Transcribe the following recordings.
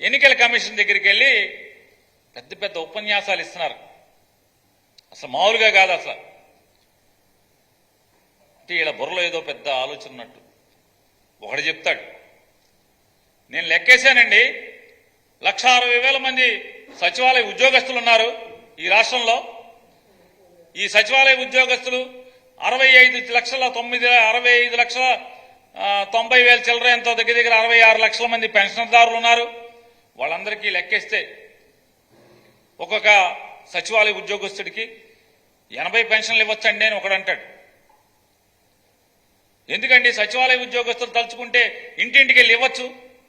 ఎన్నికల కమిషన్ దగ్గరికి వెళ్ళి పెద్ద పెద్ద ఉపన్యాసాలు ఇస్తున్నారు. అసలు మామూలుగా కాదు. అసలు అంటే ఇలా బుర్రలో ఏదో పెద్ద ఆలోచన ఉన్నట్టు ఒకడు చెప్తాడు. నేను లెక్కేశానండి, 1,60,000 మంది సచివాలయ ఉద్యోగస్తులు ఉన్నారు ఈ రాష్ట్రంలో. ఈ సచివాలయ ఉద్యోగస్తులు 65,90,000 చిల్లర ఎంతో దగ్గర 66 లక్షల మంది పెన్షన్దారులు ఉన్నారు. వాళ్ళందరికీ లెక్కేస్తే ఒక్కొక్క సచివాలయ ఉద్యోగస్తుడికి 80 పెన్షన్లు ఇవ్వచ్చండి అని ఒకడు అంటాడు. ఎందుకండి సచివాలయ ఉద్యోగస్తులు తలుచుకుంటే ఇంటింటికి వెళ్ళి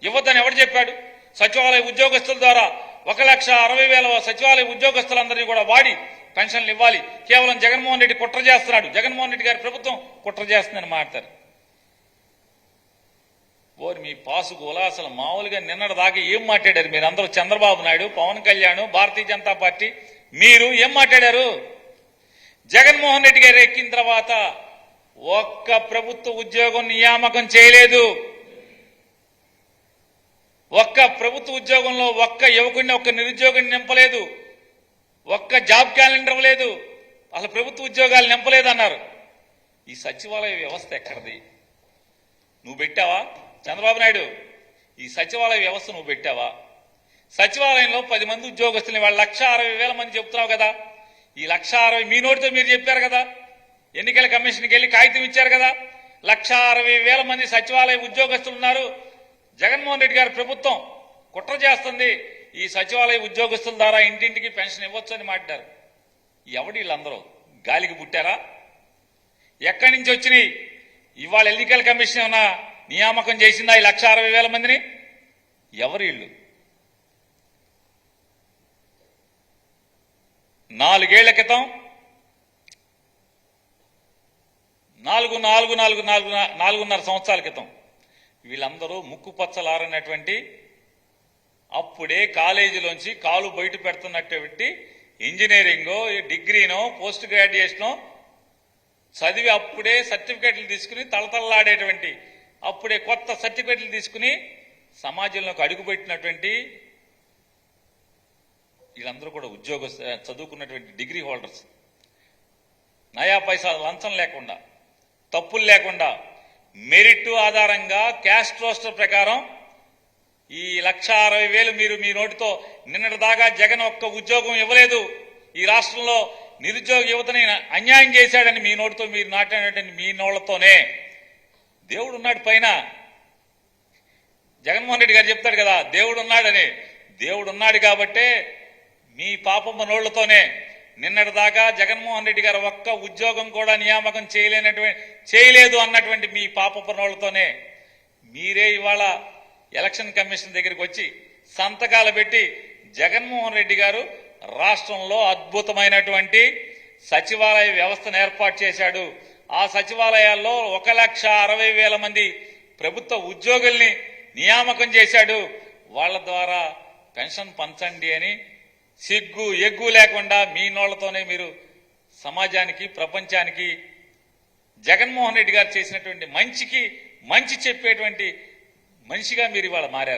ఇవ్వద్దని ఎవడు చెప్పాడు? సచివాలయ ఉద్యోగస్తుల ద్వారా 1,60,000 సచివాలయ ఉద్యోగస్తులందరినీ కూడా వాడి పెన్షన్లు ఇవ్వాలి. కేవలం జగన్మోహన్ రెడ్డి కుట్ర చేస్తున్నాడు, జగన్మోహన్ రెడ్డి గారి ప్రభుత్వం కుట్ర చేస్తుందని మాట్లాడతారు. ఓరి మీ పాసుగోలా అసలు మామూలుగా నిన్నటి దాకా ఏం మాట్లాడారు మీరు అందరూ? చంద్రబాబు నాయుడు, పవన్ కళ్యాణ్, భారతీయ జనతా పార్టీ మీరు ఏం మాట్లాడారు? జగన్మోహన్ రెడ్డి గారు ఎక్కిన తర్వాత ఒక్క ప్రభుత్వ ఉద్యోగం నియామకం చేయలేదు. ఒక్క ప్రభుత్వ ఉద్యోగంలో ఒక్క యువకుడిని, ఒక్క నిరుద్యోగిని నింపలేదు. ఒక్క జాబ్ క్యాలెండర్ లేదు. అసలు ప్రభుత్వ ఉద్యోగాలు నింపలేదు అన్నారు. ఈ సచివాలయ వ్యవస్థ ఎక్కడిది? నువ్వు పెట్టావా చంద్రబాబు నాయుడు? ఈ సచివాలయ వ్యవస్థ నువ్వు పెట్టావా? సచివాలయంలో 10 మంది ఉద్యోగస్తుల్ని వాళ్ళు 1,60,000 మంది చెప్తున్నావు కదా. ఈ 1,60,000 మీ నోటితో మీరు చెప్పారు కదా. ఎన్నికల కమిషన్కి వెళ్ళి కాగితం ఇచ్చారు కదా. 1,60,000 మంది సచివాలయ ఉద్యోగస్తులు ఉన్నారు. జగన్మోహన్ రెడ్డి గారి ప్రభుత్వం కుట్ర చేస్తుంది. ఈ సచివాలయ ఉద్యోగస్తుల ద్వారా ఇంటింటికి పెన్షన్ ఇవ్వచ్చు అని మాట్లాడారు. ఎవడు వీళ్ళందరూ? గాలికి పుట్టారా? ఎక్కడి నుంచి వచ్చినాయి? ఇవాళ ఎన్నికల కమిషన్ ఏమన్నా నియామకం చేసిందా ఈ 1,60,000 మందిని? ఎవరు వీళ్ళు? 4 ఏళ్ల క్రితం 4.5 సంవత్సరాల క్రితం వీళ్ళందరూ ముక్కుపచ్చలారనటువంటి, అప్పుడే కాలేజీలోంచి కాలు బయట పెడుతున్నటువంటి ఇంజనీరింగో, డిగ్రీనో, పోస్ట్ గ్రాడ్యుయేషనో చదివి అప్పుడే సర్టిఫికెట్లు తీసుకుని తలతల్లాడేటువంటి, అప్పుడే కొత్త సర్టిఫికెట్లు తీసుకుని సమాజంలోకి అడుగుపెట్టినటువంటి వీళ్ళందరూ కూడా చదువుకున్నటువంటి డిగ్రీ హోల్డర్స్. నయా పైసా లంచం లేకుండా, తప్పులు లేకుండా, మెరిట్ ఆధారంగా క్యాస్ట్ రోస్టర్ ప్రకారం ఈ 1,60,000 మీరు మీ నోటితో నిన్నటి దాకా జగన్ ఒక్క ఉద్యోగం ఇవ్వలేదు, ఈ రాష్ట్రంలో నిరుద్యోగ యువతని అన్యాయం చేశాడని మీ నోటితో మీరు నాటినటువంటి మీ నోళ్లతోనే. దేవుడు ఉన్నాడు పైన. జగన్మోహన్ రెడ్డి గారు చెప్తాడు కదా దేవుడు ఉన్నాడని. దేవుడు ఉన్నాడు కాబట్టే మీ పాపమ్మ నోళ్లతోనే నిన్నటి దాకా జగన్మోహన్ రెడ్డి గారు ఒక్క ఉద్యోగం కూడా నియామకం చేయలేదు అన్నటువంటి మీ పాపమ్మ నోళ్లతోనే మీరే ఇవాళ ఎలక్షన్ కమిషన్ దగ్గరికి వచ్చి సంతకాలు పెట్టి జగన్మోహన్ రెడ్డి గారు రాష్ట్రంలో అద్భుతమైనటువంటి సచివాలయ వ్యవస్థను ఏర్పాటు చేశాడు. ఆ సచివాలయాల్లో 1,60,000 మంది ప్రభుత్వ ఉద్యోగుల్ని నియామకం చేశాడు. వాళ్ళ ద్వారా పెన్షన్ పంచండి అని సిగ్గు ఎగ్గు లేకుండా మీ నోళ్లతోనే మీరు సమాజానికి, ప్రపంచానికి జగన్మోహన్ రెడ్డి గారు చేసినటువంటి మంచికి మంచి చెప్పేటువంటి మనిషిగా మీరు ఇవాళ మారారు.